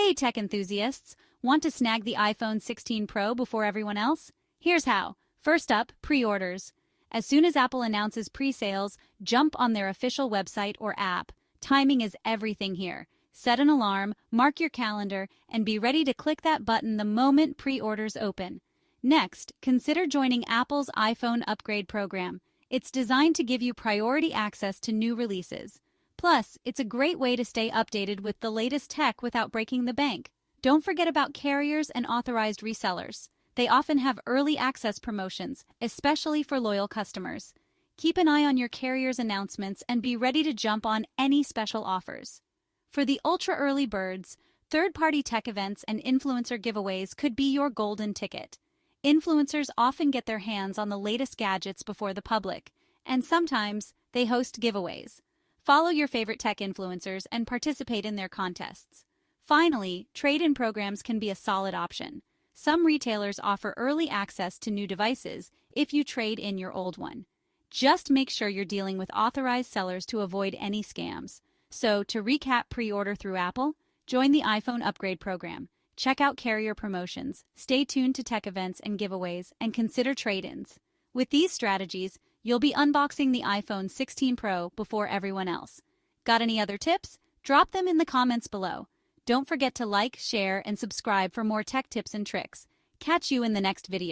Hey tech enthusiasts, want to snag the iPhone 16 Pro before everyone else? Here's how. First up, pre-orders. As soon as Apple announces pre-sales, jump on their official website or app. Timing is everything here. Set an alarm, mark your calendar, and be ready to click that button the moment pre-orders open. Next, consider joining Apple's iPhone upgrade program. It's designed to give you priority access to new releases. Plus, it's a great way to stay updated with the latest tech without breaking the bank. Don't forget about carriers and authorized resellers. They often have early access promotions, especially for loyal customers. Keep an eye on your carrier's announcements and be ready to jump on any special offers. For the ultra-early birds, third-party tech events and influencer giveaways could be your golden ticket. Influencers often get their hands on the latest gadgets before the public, and sometimes they host giveaways. Follow your favorite tech influencers and participate in their contests. Finally, trade-in programs can be a solid option. Some retailers offer early access to new devices if you trade in your old one. Just make sure you're dealing with authorized sellers to avoid any scams. So, to recap pre-order through Apple, join the iPhone upgrade program, check out carrier promotions, stay tuned to tech events and giveaways, and consider trade-ins. With these strategies, you'll be unboxing the iPhone 16 Pro before everyone else. Got any other tips? Drop them in the comments below. Don't forget to like, share, and subscribe for more tech tips and tricks. Catch you in the next video.